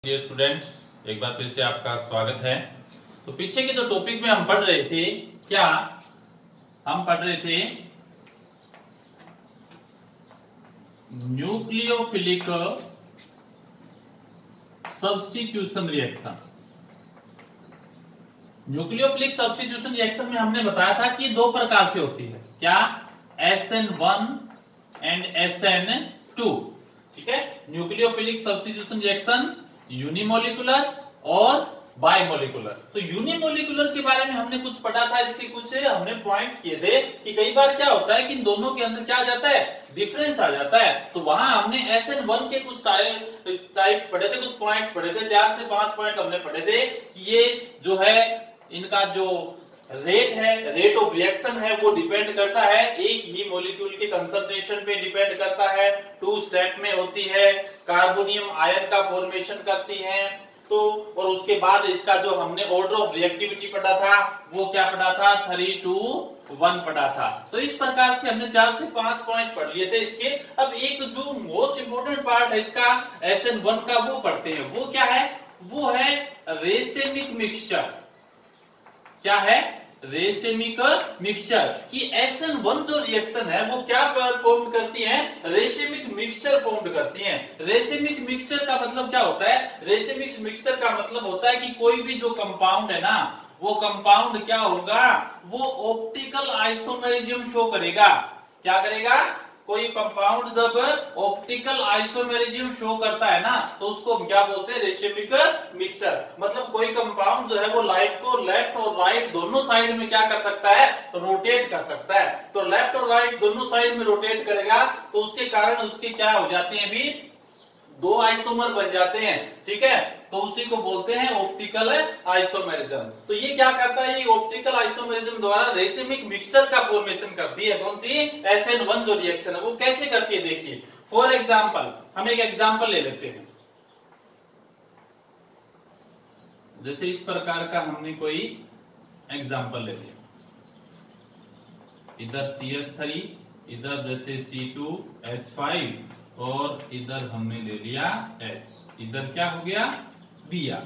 Dear student, एक बार फिर से आपका स्वागत है। तो पीछे के जो टॉपिक में हम पढ़ रहे थे, क्या हम पढ़ रहे थे? Nucleophilic substitution reaction. Nucleophilic substitution reaction में हमने बताया था कि दो प्रकार से होती है। क्या? SN1 and SN2। ठीक है, न्यूक्लियोफिलिक सब्स्टिट्यूशन रिएक्शन यूनिमोलिकुलर और बायमोलिकुलर। तो यूनिमोलिकुलर के बारे में हमने कुछ पढ़ा था, इसके कुछ हमने पॉइंट्स किए थे कि कई बार क्या होता है कि इन दोनों के अंदर क्या आ जाता है, डिफरेंस आ जाता है। तो वहां हमने SN1 के कुछ टाइप्स पढ़े थे, कुछ पॉइंट्स पढ़े थे, 4 से 5 पॉइंट हमने पढ़े थे कि ये जो है इनका जो रेट ऑफ रिएक्शन है वो डिपेंड करता है एक ही मॉलिक्यूल के कंसंट्रेशन पे डिपेंड करता है, 2 स्टेप में होती है, कार्बोनियम आयन का फॉर्मेशन करती है। तो और उसके बाद इसका जो हमने ऑर्डर ऑफ रिएक्टिविटी पढ़ा था वो क्या पढ़ा था, 3 to 1 पढ़ा था। तो इस प्रकार से हमने 4 से 5 पॉइंट पढ़ लिए थे इसके। अब एक जो मोस्ट इंपोर्टेंट पार्ट है इसका SN1 का वो पढ़ते हैं। वो क्या है? वो है रेसेमिक मिक्सचर। क्या है? Racemic mixture. कि SN1 जो रिएक्शन है वो क्या फॉर्म करती है? रेसेमिक मिक्सचर फॉर्म करती है। रेसेमिक मिक्सचर का मतलब क्या होता है? रेसेमिक मिक्सचर का मतलब होता है कि कोई भी जो कंपाउंड है ना, वो कंपाउंड क्या होगा, वो ऑप्टिकल आइसोमेरिज्म शो करेगा। क्या करेगा? कोई कंपाउंड जब ऑप्टिकल आइसोमेरिज्म शो करता है ना, तो उसको हम क्या बोलते हैं? Racemic mixture. मतलब कोई कंपाउंड जो है वो लाइट को लेफ्ट और राइट दोनों साइड में क्या कर सकता है? रोटेट कर सकता है। तो लेफ्ट और राइट दोनों साइड में रोटेट करेगा तो उसके कारण उसके क्या हो जाते हैं, भी 2 आइसोमर बन जाते हैं। ठीक है, तो उसी को बोलते हैं ऑप्टिकल आइसोमेरिज्म। तो ये क्या करता है? ये ऑप्टिकल आइसोमेरिज्म द्वारा रेसेमिक मिक्सचर का फॉर्मेशन करती है। कौन सी? SN1 जो रिएक्शन है वो कैसे करती है देखिए। फॉर एग्जाम्पल हम एक एग्जाम्पल ले लेते हैं। जैसे इस प्रकार का हमने कोई एग्जाम्पल ले लिया, इधर CH3, इधर जैसे C2H5 और इधर हमने ले लिया H, इधर क्या हो गया? Br।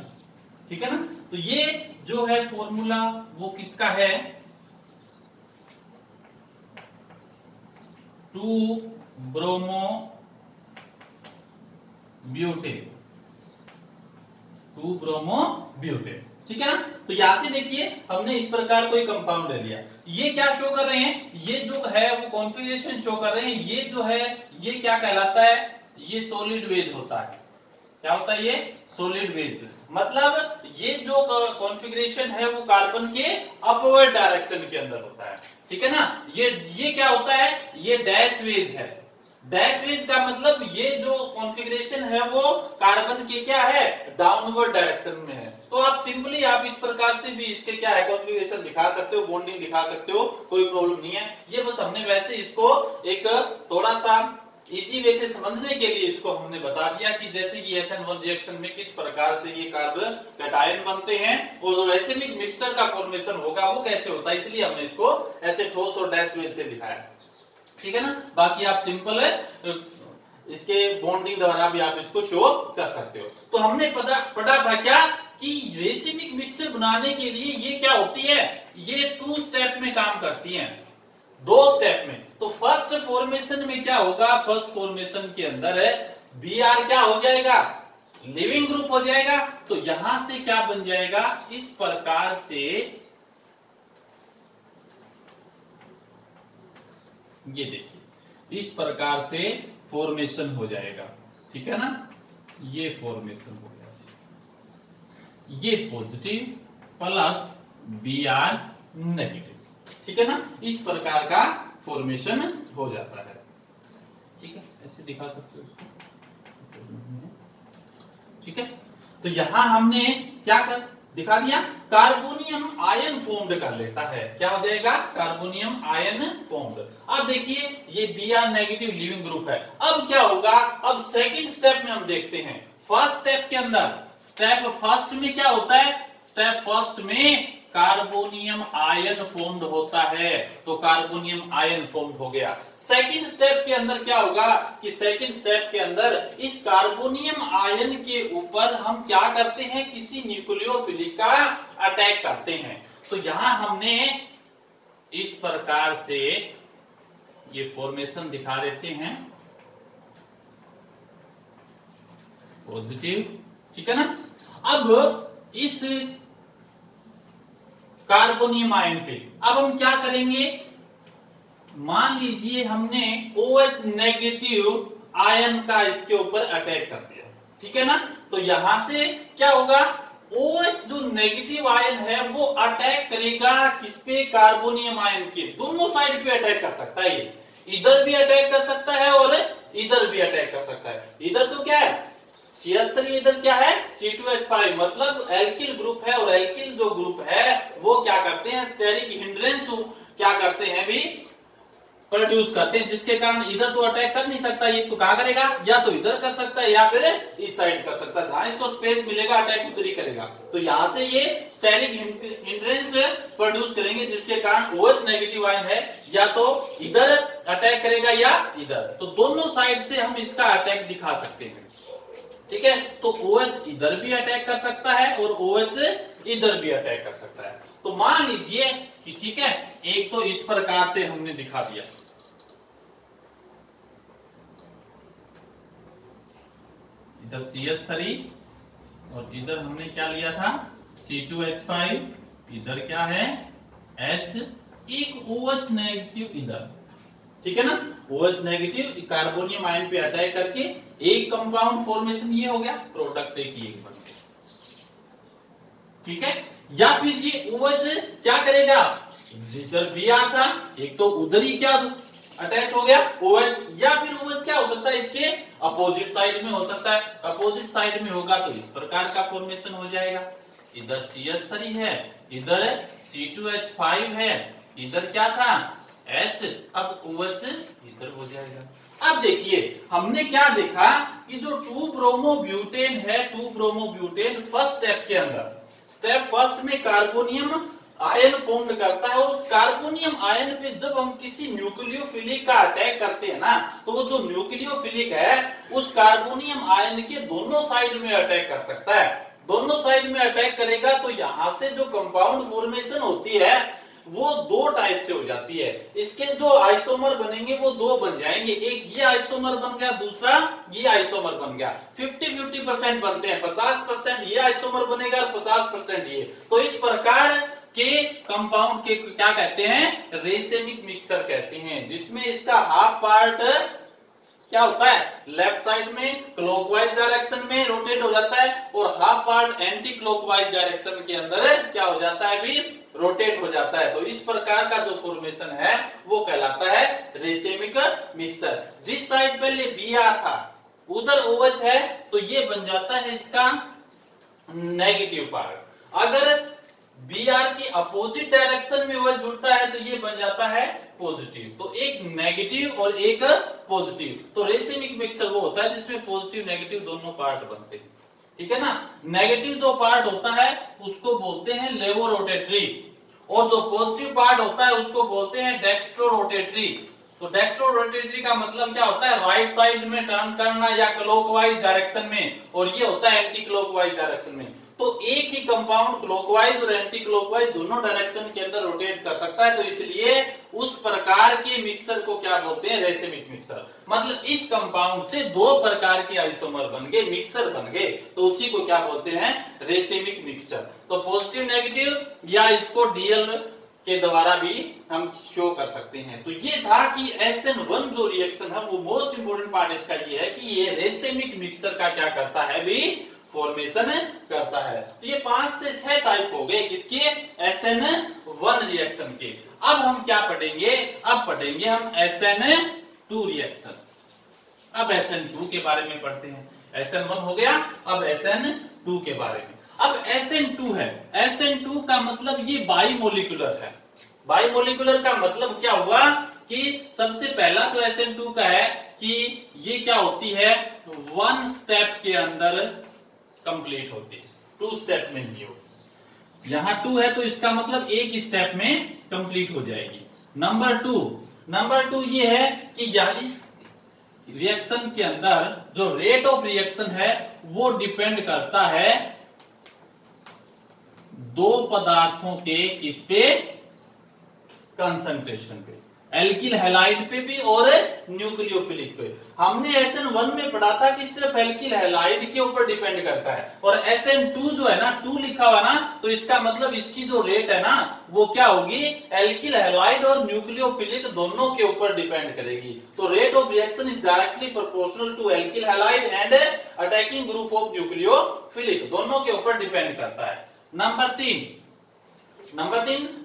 ठीक है ना? तो ये जो है फॉर्मूला वो किसका है? 2 ब्रोमो ब्यूटेन। 2 bromo butane. ठीक है ना? तो यहां से देखिए हमने इस प्रकार कोई कंपाउंड ले लिया। ये क्या शो कर रहे हैं? ये जो है वो कॉन्फ़िगरेशन शो कर रहे हैं। ये जो है ये क्या कहलाता है? ये सॉलिड वेज होता है। क्या होता है? ये सॉलिड वेज। मतलब ये जो कॉन्फ़िगरेशन है वो कार्बन के अपवर्ड डायरेक्शन के अंदर होता है। ठीक है ना? ये क्या होता है? ये डैश वेज है। डैश वेज का मतलब ये जो कॉन्फ़िगरेशन है वो कार्बन के क्या है? डाउनवर्ड डायरेक्शन में है। तो आप सिंपली आप इस प्रकार से भी इसके क्या है कॉन्फ़िगरेशन दिखा सकते हो, बॉन्डिंग दिखा सकते हो, कोई प्रॉब्लम नहीं है। ये बस हमने वैसे इसको एक थोड़ा सा इजी वे से समझने के लिए इसको हमने बता दिया कि जैसे कि SN1 रिएक्शन में किस प्रकार से ये कार्बन कैटायन बनते हैं और जो रेसेमिक मिक्सचर का फॉर्मेशन होगा वो कैसे होता है, इसलिए हमने इसको ऐसे ठोस और डैश वेज से दिखाया। ठीक है ना? बाकी आप सिंपल है इसके बॉन्डिंग द्वारा भी आप इसको शो कर सकते हो। तो हमने पढ़ा था क्या कि रेसेमिक मिक्सचर बनाने के लिए ये क्या होती है? ये 2 स्टेप में काम करती है, 2 स्टेप में। तो फर्स्ट फॉर्मेशन में क्या होगा? फर्स्ट फॉर्मेशन के अंदर है Br क्या हो जाएगा? लिविंग ग्रुप हो जाएगा। तो यहां से क्या बन जाएगा? इस प्रकार से ये देखिए इस प्रकार से फॉर्मेशन हो जाएगा। ठीक है ना? ये फॉर्मेशन हो गया, ये पॉजिटिव प्लस Br नेगेटिव। ठीक है ना? इस प्रकार का फॉर्मेशन हो जाता है। ठीक है, ऐसे दिखा सकते हो इसको। ठीक है, तो यहां हमने क्या कर दिखा दिया? कार्बोनियम आयन फॉर्म्ड कर लेता है। क्या हो जाएगा? Carbonium ion formed. अब देखिए ये Br नेगेटिव लिविंग ग्रुप है। अब क्या होगा? अब सेकंड स्टेप में हम देखते हैं। फर्स्ट स्टेप के अंदर स्टेप फर्स्ट में क्या होता है? स्टेप फर्स्ट में कार्बोनियम आयन फॉर्म्ड होता है। तो कार्बोनियम आयन फॉर्म्ड हो गया। सेकंड स्टेप के अंदर क्या होगा कि सेकंड स्टेप के अंदर इस कार्बोनियम आयन के ऊपर हम क्या करते हैं, किसी न्यूक्लियोफिलिक का अटैक करते हैं। तो यहां हमने इस प्रकार से ये फॉर्मेशन दिखा देते हैं पॉजिटिव, ठीक है ना। अब इस कार्बोनियम आयन पे अब हम क्या करेंगे, मान लीजिए हमने OH नेगेटिव आयन का इसके ऊपर अटैक कर दिया, ठीक है ना। तो यहां से क्या होगा, OH जो नेगेटिव आयन है वो अटैक करेगा किस पे, कार्बोनियम आयन के दोनों साइड पे अटैक कर सकता है। ये इधर भी अटैक कर सकता है और इधर भी अटैक कर सकता है। इधर तो क्या है CH3, इधर क्या है C2H5, मतलब एल्किल ग्रुप है, और एल्किल जो ग्रुप है वो क्या करते हैं, स्टेरिक हिंड्रेंस क्या करते हैं भी प्रोड्यूस करते हैं, जिसके कारण इधर तो अटैक कर नहीं सकता। ये तो क्या करेगा, या तो इधर कर सकता है या फिर इस साइड कर सकता है, जहां इसको स्पेस मिलेगा अटैक उधर ही करेगा। तो यहां से ये स्टेरिक हिंड्रेंस प्रोड्यूस करेंगे, जिसके कारण OH नेगेटिव आयन है या तो इधर अटैक करेगा या इधर। तो दोनों साइड से हम इसका अटैक दिखा सकते हैं, ठीक है। तो OH इधर भी अटैक कर सकता है और OH इधर भी अटैक कर सकता है। तो मान लीजिए कि ठीक है, एक तो इस प्रकार से हमने दिखा दिया, इधर CH3 और इधर हमने क्या लिया था C2H5, इधर क्या है H, एक OH नेगेटिव इधर, ठीक है ना। OH नेगेटिव कार्बोनियम आयन पे अटैक करके एक कंपाउंड फॉर्मेशन ये हो गया, प्रोडक्ट एक बन गया, ठीक है। या फिर ये OH क्या करेगा, जिधर Br था एक तो उधर ही क्या अटैच हो गया OH, या फिर OH क्या हो सकता है, इसके अपोजिट साइड में हो सकता है। अपोजिट साइड में होगा तो इस प्रकार का फॉर्मेशन हो जाएगा, इधर CH3 है, इधर C2H5 है, इधर क्या था H, अब OH इधर हो जाएगा। अब देखिए हमने क्या देखा कि जो 2-ब्रोमोब्यूटेन है, 2-ब्रोमोब्यूटेन फर्स्ट स्टेप के अंदर, स्टेप फर्स्ट में कार्बोनियम आयन फॉर्म करता है, और उस कार्बोनियम आयन पे जब हम किसी न्यूक्लियोफिलिक का अटैक करते हैं ना, तो वो जो न्यूक्लियोफिलिक है उस कार्बोनियम आयन के दोनों साइड में अटैक कर सकता है। दोनों साइड में अटैक करेगा तो यहां से जो कंपाउंड फॉर्मेशन होती है वो दो टाइप से हो जाती है। इसके जो आइसोमर बनेंगे वो दो बन जाएंगे, एक ये आइसोमर बन गया, दूसरा ये आइसोमर बन गया। 50-50% बनते हैं, 50% ये आइसोमर बनेगा और 50% ये। तो इस प्रकार के कंपाउंड के क्या कहते हैं, रेसेमिक मिक्सचर कहते हैं, जिसमें इसका हाफ पार्ट क्या होता है, लेफ्ट साइड में क्लॉकवाइज डायरेक्शन में रोटेट हो जाता है, और half part anti clockwise direction के अंदर क्या हो जाता है, भी रोटेट हो जाता है। तो इस प्रकार का जो फॉर्मेशन है वो कहलाता है रेसेमिक मिक्सचर। जिस साइड पहले Br था उधर OH है, तो ये बन जाता है इसका नेगेटिव पार्ट। अगर Br की अपोजिट डायरेक्शन में OH जुड़ता है तो ये बन जाता है पॉजिटिव। तो एक नेगेटिव और एक पॉजिटिव। तो रेसेमिक मिक्सचर वो होता है जिसमें पॉजिटिव नेगेटिव दोनों पार्ट बनते हैं, ठीक है ना। नेगेटिव जो पार्ट होता है उसको बोलते हैं लेवोरोटेटरी, और जो पॉजिटिव पार्ट होता है उसको बोलते हैं डेक्स्ट्रोरोटेटरी। तो डेक्स्ट्रोरोटेटरी का मतलब क्या होता है, राइट साइड में टर्न करना या क्लॉकवाइज डायरेक्शन में, और ये होता है एंटी क्लॉकवाइज डायरेक्शन में। तो एक ही कंपाउंड क्लॉकवाइज और एंटी क्लॉकवाइज दोनों डायरेक्शन के अंदर रोटेट कर सकता है। तो इसलिए उस प्रकार के मिक्सर को क्या बोलते हैं, रेसेमिक मिक्सर। मतलब इस कंपाउंड से दो प्रकार के आइसोमर बन गए, मिक्सर बन गए, तो उसी को क्या बोलते हैं, रेसेमिक मिक्सचर। तो पॉजिटिव नेगेटिव या इसको डीएल के द्वारा भी हम शो कर सकते हैं। तो ये था कि SN1 जो रिएक्शन है वो मोस्ट इंपोर्टेंट पार्ट इसका ये है कि ये रेसेमिक मिक्सचर का क्या करता है, भी फॉर्मेशन करता है। तो ये 5 से 6 टाइप हो गए किसके, SN1 रिएक्शन के। अब हम क्या पढ़ेंगे, अब पढ़ेंगे हम SN2 रिएक्शन। अब SN2 के बारे में पढ़ते हैं। SN1 हो गया, अब SN2 के बारे में। अब SN2 है, SN2 का मतलब ये बाइमोलिकुलर है। बाइमोलिकुलर का मतलब क्या हुआ कि सबसे पहला तो SN2 का है कि ये क्या होती है, 1 स्टेप के अंदर कंप्लीट होती है, 2 स्टेप में नहीं होती। यहां 2 है तो इसका मतलब एक स्टेप में कंप्लीट हो जाएगी। नंबर 2, नंबर 2 ये है कि यह इस रिएक्शन के अंदर जो रेट ऑफ रिएक्शन है वो डिपेंड करता है दो पदार्थों के किस पे, कंसंट्रेशन पे, एल्किल हैलाइड पे भी और न्यूक्लियोफिलिक पे। हमने SN1 में पढ़ा था कि सिर्फ एल्किल हैलाइड के ऊपर डिपेंड करता है, और SN2 जो है ना 2 लिखा हुआ ना, तो इसका मतलब इसकी जो रेट है ना वो क्या होगी, एल्किल हैलाइड और न्यूक्लियोफिलिक दोनों के ऊपर डिपेंड करेगी। तो rate of reaction is directly proportional to alkyl halide and attacking group of nucleophilic, दोनों के ऊपर डिपेंड करता है। नंबर 3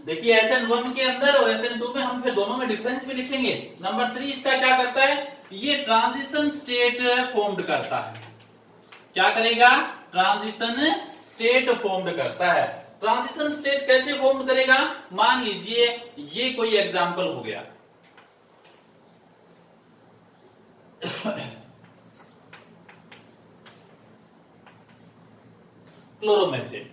देखिए SN1 के अंदर और SN2 में हम फिर दोनों में डिफरेंस भी लिखेंगे। नंबर 3 इसका क्या करता है, ये ट्रांजिशन स्टेट फॉर्म्ड करता है। क्या करेगा, ट्रांजिशन स्टेट फॉर्म्ड करता है। ट्रांजिशन स्टेट कैसे फॉर्म करेगा, मान लीजिए ये कोई एग्जांपल हो गया क्लोरोमेथेन,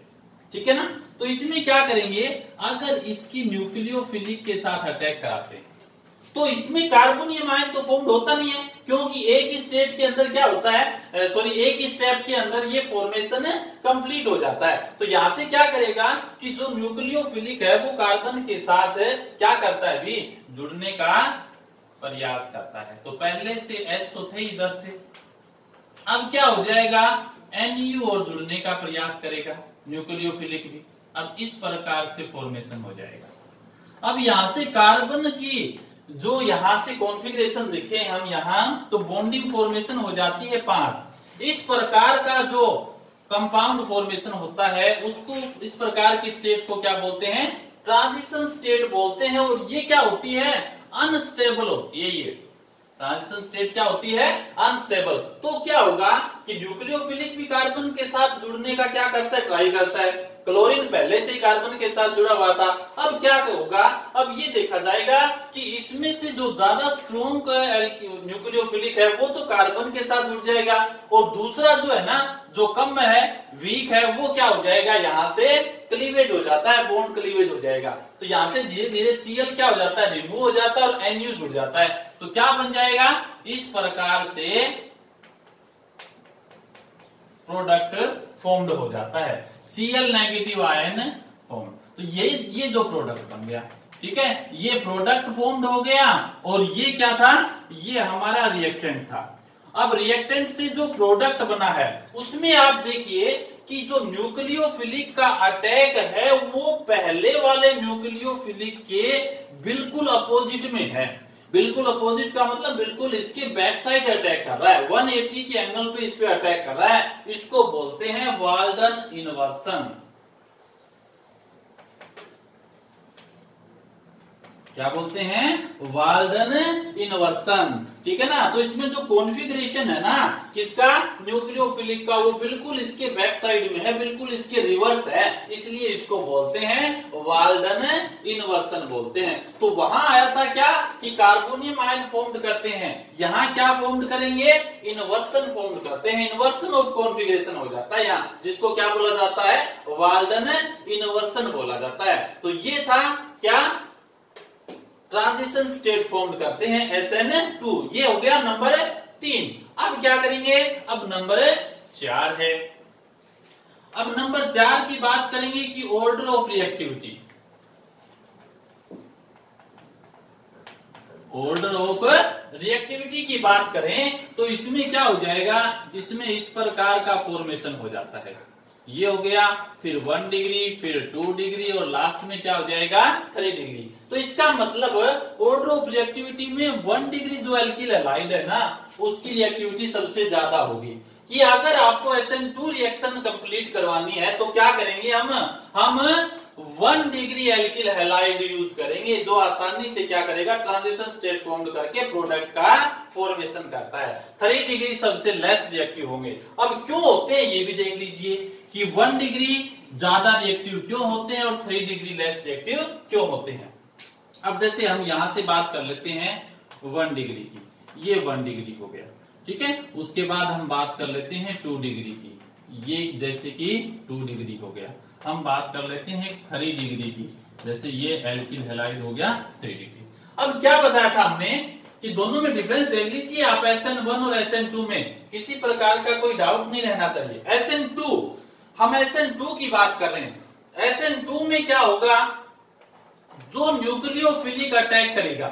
ठीक है ना। तो इसमें क्या करेंगे, अगर इसकी न्यूक्लियोफिलिक के साथ अटैक कराते हैं तो इसमें कार्बोनियम आयन तो फॉर्म होता नहीं है, क्योंकि एक ही स्टेट के अंदर क्या होता है, एक ही स्टेप के अंदर ये फॉर्मेशन कंप्लीट हो जाता है। तो यहां से क्या करेगा कि जो न्यूक्लियोफिलिक है वो कार्बन के साथ क्या करता है, भी जुड़ने का प्रयास करता है। तो पहले से H तो थे इधर से, अब क्या हो जाएगा, NU और जुड़ने का प्रयास करेगा न्यूक्लियोफिलिक भी। अब इस प्रकार से फॉर्मेशन हो जाएगा। अब यहां से कार्बन की जो यहां से कॉन्फ़िगरेशन देखे हम यहां, तो बॉन्डिंग फॉर्मेशन हो जाती है 5। इस प्रकार का जो कंपाउंड फॉर्मेशन होता है उसको, इस प्रकार की स्टेट को क्या बोलते हैं, ट्रांजिशन स्टेट बोलते हैं। और ये क्या होती है, अनस्टेबल होती है। ये ट्रांजिशन स्टेट क्या होती है, अनस्टेबल। तो क्या होगा कि न्यूक्लियोफिलिक भी कार्बन के साथ जुड़ने का क्या करता है, ट्राई करता है। क्लोरीन पहले से ही कार्बन के साथ जुड़ा हुआ था। अब क्या होगा, अब ये देखा जाएगा कि इसमें से जो ज्यादा स्ट्रॉन्ग न्यूक्लियोफिलिक है वो तो कार्बन के साथ जुड़ जाएगा, और दूसरा जो है ना जो कम है, वीक है, वो क्या हो जाएगा, यहां से क्लीवेज हो जाता है, बॉन्ड क्लीवेज हो जाएगा। तो यहां से धीरे धीरे Cl क्या हो जाता है, रिमूव हो जाता है, और Nu जुड़ जाता है। तो क्या बन जाएगा, इस प्रकार से प्रोडक्ट फॉर्म्ड हो जाता है, Cl नेगेटिव आयन फॉर्म। तो ये जो प्रोडक्ट बन गया, ठीक है, ये प्रोडक्ट फॉर्म्ड हो गया। और ये क्या था, ये हमारा रिएक्टेंट था। अब रिएक्टेंट से जो प्रोडक्ट बना है उसमें आप देखिए कि जो न्यूक्लियोफिलिक का अटैक है वो पहले वाले न्यूक्लियोफिलिक के बिल्कुल अपोजिट में है। बिल्कुल अपोजिट का मतलब बिल्कुल इसके बैक साइड अटैक कर रहा है, 180 के एंगल पे इस पे अटैक कर रहा है। इसको बोलते हैं वाल्डन इन्वर्सन। क्या बोलते हैं, वाल्डन इन्वर्सन, ठीक है ना। तो इसमें जो कॉन्फ़िगरेशन है ना किसका, न्यूक्लियोफिलिक का, वो बिल्कुल इसके बैक साइड में है, बिल्कुल इसके रिवर्स है, इसलिए इसको बोलते हैं वाल्डन इन्वर्सन बोलते हैं। तो वहां आया था क्या कि कार्बोनियम आयन फॉर्म करते हैं, यहाँ क्या फॉर्म करेंगे, इन्वर्सन फॉर्म करते हैं। इन्वर्सन ऑफ कॉन्फ़िगरेशन हो जाता है यहाँ, जिसको क्या बोला जाता है, वाल्डन इन्वर्सन बोला जाता है। तो ये था क्या, ट्रांजिशन स्टेट फॉर्म करते हैं SN2। ये हो गया नंबर 3। अब क्या करेंगे, अब नंबर 4 है। अब नंबर 4 की बात करेंगे कि order of reactivity. Order of reactivity की बात करें तो इसमें क्या हो जाएगा, इसमें इस प्रकार का फॉर्मेशन हो जाता है। ये हो गया, फिर 1 डिग्री, फिर 2 डिग्री, और लास्ट में क्या हो जाएगा, 3 डिग्री। तो इसका मतलब ऑर्डर ऑफ रिएक्टिविटी में 1 डिग्री जो एल्किल हैलाइड है ना उसकी रिएक्टिविटी सबसे ज्यादा होगी। कि अगर आपको SN2 रिएक्शन कंप्लीट करवानी है तो क्या करेंगे, हम 1 डिग्री एल्किल हैलाइड यूज करेंगे, जो आसानी से क्या करेगा, ट्रांजिशन स्टेट फॉर्म करके प्रोडक्ट का फॉर्मेशन करता है। 3 डिग्री सबसे लेस रिएक्टिव होंगे। अब क्यों होते हैं ये भी देख लीजिए कि 1 डिग्री ज्यादा रिएक्टिव क्यों होते हैं और 3 डिग्री लेस रिएक्टिव क्यों होते हैं। अब जैसे हम यहां से बात कर लेते हैं 1 डिग्री की, ये 1 डिग्री हो गया, ठीक है। उसके बाद हम बात कर लेते हैं 2 डिग्री की, ये जैसे कि 2 डिग्री हो गया। हम बात कर लेते हैं 3 डिग्री की, जैसे ये एल्किल हैलाइड हो गया 3 डिग्री। अब क्या बताया था हमने कि दोनों में डिफरेंस देख लीजिए आप, SN1 और SN2 में किसी प्रकार का कोई डाउट नहीं रहना चाहिए। SN2, हम SN2 की बात कर रहे हैं। SN2 में क्या होगा, जो न्यूक्लियोफिलिक अटैक करेगा,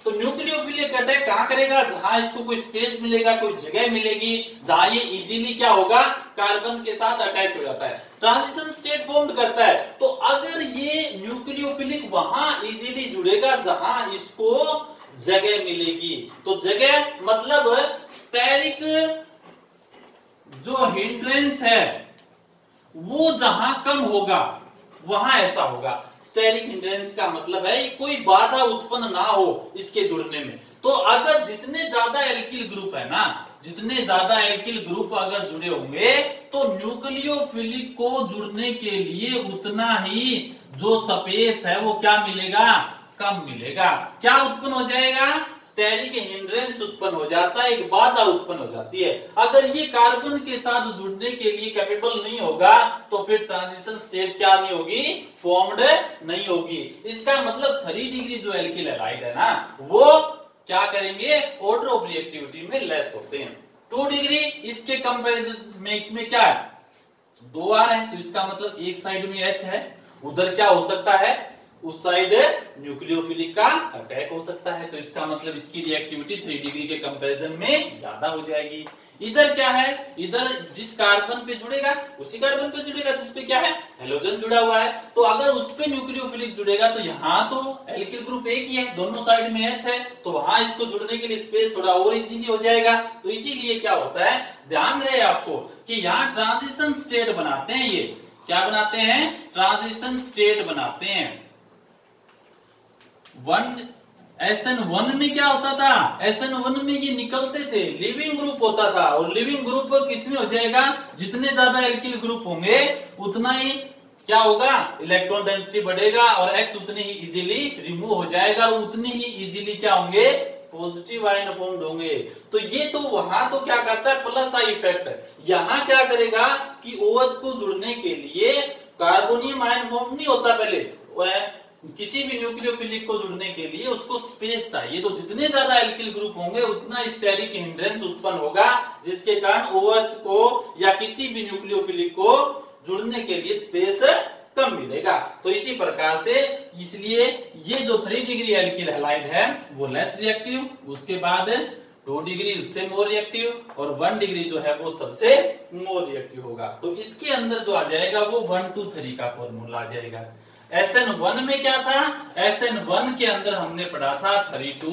तो न्यूक्लियोफिलिक अटैक कहां करेगा, जहां इसको कोई स्पेस मिलेगा, कोई जगह मिलेगी, जहां ये इजीली क्या होगा, कार्बन के साथ अटैच हो जाता है, ट्रांजिशन स्टेट फॉर्म करता है। तो अगर ये न्यूक्लियोफिलिक वहां इजीली जुड़ेगा जहां इसको जगह मिलेगी, तो जगह मतलब स्टेरिक जो हिंड्रेंस है वो जहां कम होगा वहां ऐसा होगा। स्टेरिक हिंड्रेंस का मतलब है कोई बाधा उत्पन्न ना हो इसके जुड़ने में। तो अगर जितने ज्यादा एल्किल ग्रुप है ना, जितने ज्यादा एल्किल ग्रुप अगर जुड़े होंगे तो न्यूक्लियोफिलिक को जुड़ने के लिए उतना ही जो स्पेस है वो क्या मिलेगा, कम मिलेगा। क्या उत्पन्न हो जाएगा, स्टेरिक हिंड्रेंस उत्पन्न हो जाता है, एक बाधा उत्पन्न हो जाती है। अगर ये कार्बन के साथ जुड़ने के लिए कैपेबल नहीं होगा तो फिर ट्रांजिशन स्टेट क्या नहीं होगी, फॉर्म्ड नहीं होगी। इसका मतलब 3 डिग्री जो एल्किल हैलाइड है ना, वो क्या करेंगे, ऑर्डर ऑफ रिएक्टिविटी में लेस होते हैं। 2 डिग्री इसके कंपैरिजन में इसमें क्या है, 2 आ रहे हैं, तो इसका मतलब एक साइड में H है, उधर क्या हो सकता है, उस साइड न्यूक्लियोफिलिक का अटैक हो सकता है। तो इसका मतलब इसकी रिएक्टिविटी 3 डिग्री के कंपैरिजन में ज्यादा हो जाएगी। इधर क्या है, इधर जिस कार्बन पे जुड़ेगा उसी कार्बन पे जुड़ेगा जिसपे क्या है, हेलोजन जुड़ा हुआ है। तो अगर उस पे न्यूक्लियोफिलिक जुड़ेगा तो यहाँ तो एल्किल ग्रुप एक ही है, दोनों साइड में H है, तो वहां इसको जुड़ने के लिए स्पेस थोड़ा और इजीली हो जाएगा। तो इसीलिए क्या होता है, ध्यान रहे आपको कि यहाँ ट्रांजिशन स्टेट बनाते हैं, ये क्या बनाते हैं, ट्रांजिशन स्टेट बनाते हैं। SN1 में क्या होता था, SN1 में ये निकलते थे, लिविंग ग्रुप होता था, और लिविंग ग्रुप किसमें हो जाएगा, जितने ज्यादा एल्किल ग्रुप होंगे उतना ही क्या होगा, इलेक्ट्रॉन डेंसिटी बढ़ेगा और X उतनी ही इजीली रिमूव हो जाएगा और उतनी ही इजीली क्या होंगे, पॉजिटिव आयन फॉर्म्ड होंगे। तो ये तो वहां तो क्या करता है, प्लस आई इफेक्ट। यहाँ क्या करेगा कि OH को जुड़ने के लिए कार्बोनियम आयन फॉर्म नहीं होता, पहले किसी भी न्यूक्लियोफिलिक को जुड़ने के लिए उसको स्पेस चाहिए। तो जितने ज्यादा एल्किल ग्रुप होंगे उतना स्टेरिक हिंड्रेंस उत्पन्न होगा, जिसके कारण OH को या किसी भी न्यूक्लियोफिलिक को जुड़ने के लिए स्पेस कम मिलेगा। तो इसी प्रकार से इसलिए ये जो 3 डिग्री एल्किल हैलाइड है वो लेस रिएक्टिव, उसके बाद 2 डिग्री उससे मोर रिएक्टिव, और 1 डिग्री जो है वो सबसे मोर रिएक्टिव होगा। तो इसके अंदर जो आ जाएगा वो 1 2 3 का फॉर्मूला आ जाएगा। SN1 में क्या था, SN1 के अंदर हमने पढ़ा था 3 to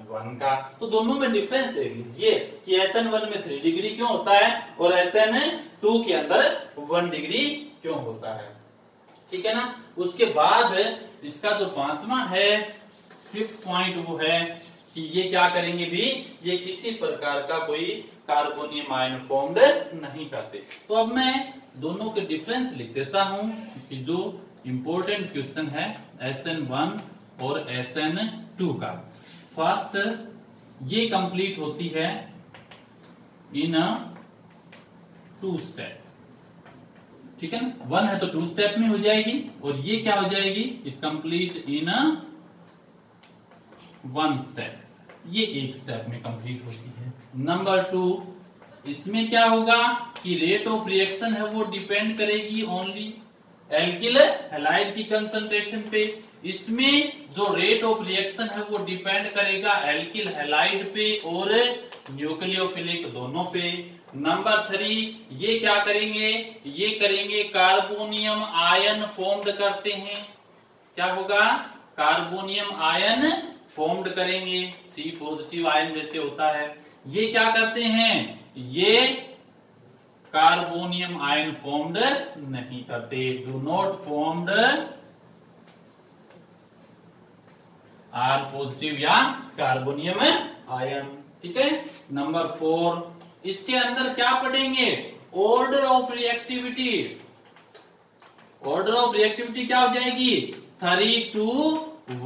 1 का। तो दोनों में डिफरेंस देख लीजिए कि SN1 में 3 डिग्री क्यों होता है और SN2 के अंदर 1 डिग्री क्यों होता है, ठीक है ना। उसके बाद इसका जो 5वां है, 5th पॉइंट, वो है कि ये क्या करेंगे भी, ये किसी प्रकार का कोई कार्बोनियम आयन फॉर्म्ड नहीं करते। तो अब मैं दोनों के डिफरेंस लिख देता हूं कि जो इंपॉर्टेंट क्वेश्चन है SN1 और SN2 का। फर्स्ट, ये कंप्लीट होती है इन 2 स्टेप, ठीक है ना। 1 है तो 2 स्टेप में हो जाएगी, और ये क्या हो जाएगी, इट कंप्लीट इन 1 स्टेप, ये 1 स्टेप में कंप्लीट होती है। नंबर 2, इसमें क्या होगा कि रेट ऑफ रिएक्शन है वो डिपेंड करेगी ओनली एल्किल हैलाइड की कंसंट्रेशन पे। इसमें जो रेट ऑफ रिएक्शन है वो डिपेंड करेगा एल्किल हैलाइड पे और न्यूक्लियोफिलिक दोनों पे। नंबर 3, ये क्या करेंगे, ये करेंगे कार्बोनियम आयन फॉर्म्ड करते हैं। क्या होगा, कार्बोनियम आयन फॉर्म्ड करेंगे, C पॉजिटिव आयन जैसे होता है। ये क्या करते हैं, ये कार्बोनियम आयन फॉर्म्ड नहीं करते, do not formed R positive या कार्बोनियम आयन, ठीक है। नंबर 4, इसके अंदर क्या पढ़ेंगे, order of reactivity. Order of reactivity क्या हो जाएगी, 3 to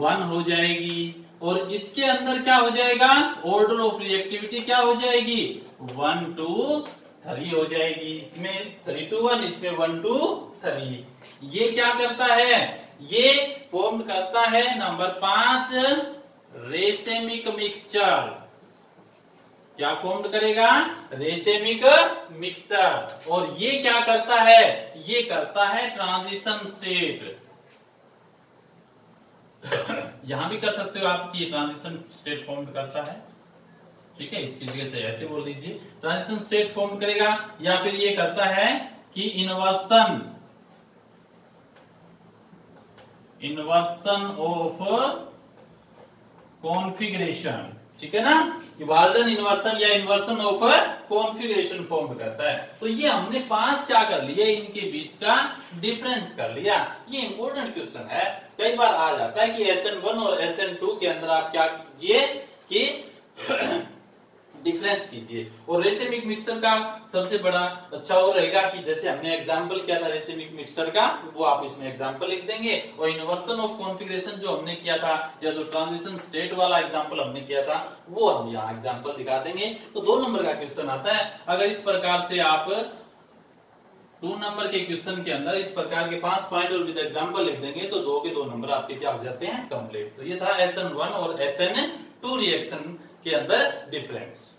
1 हो जाएगी, और इसके अंदर क्या हो जाएगा, ऑर्डर ऑफ रिएक्टिविटी क्या हो जाएगी, 1 to 3 हो जाएगी। इसमें 3 to 1, इसमें 1 to 3। ये क्या करता है, ये फॉर्म करता है नंबर 5 रेसेमिक मिक्सचर। क्या फॉर्म करेगा? Racemic mixture. और ये क्या करता है? ये करता है ट्रांजिशन स्टेट। यहां भी कर सकते हो आप कि ट्रांजिशन स्टेट फॉर्म करता है, ठीक है, इसकी जगह से ऐसे बोल दीजिए ट्रांजिशन स्टेट फॉर्म करेगा। या फिर ये करता है कि इन्वर्सन ऑफ कॉन्फ़िगरेशन, ठीक है ना, कि वाल्डन इन्वर्सन या इन्वर्सन ऑफ कॉन्फ़िगरेशन फॉर्म करता है। तो ये हमने 5 क्या कर लिया, इनके बीच का डिफरेंस कर लिया। ये इंपॉर्टेंट क्वेश्चन है, कई बार आ जाता है कि SN1 और SN2 के अंदर आप क्या कीजिए कि डिफरेंस कीजिए। और रेसेमिक मिक्सचर का सबसे बड़ा अच्छा वो रहेगा कि जैसे हमने एग्जांपल किया था रेसेमिक मिक्सचर का, वो आप इसमें एग्जांपल लिख देंगे। और इन्वर्सन ऑफ कॉन्फ़िगरेशन जो हमने किया था, या जो ट्रांजिशन स्टेट वाला एग्जांपल हमने किया था, वो हम यहाँ एग्जांपल दिखा देंगे। तो 2 नंबर का क्वेश्चन आता है। अगर इस प्रकार से आप 2 नंबर के क्वेश्चन के अंदर इस प्रकार के 5 पॉइंट और विद एग्जांपल लिख देंगे तो 2 के 2 नंबर आपके क्या हो जाते हैं? कंप्लीट। तो ये था SN1 और SN2 रिएक्शन के अंदर डिफरेंस।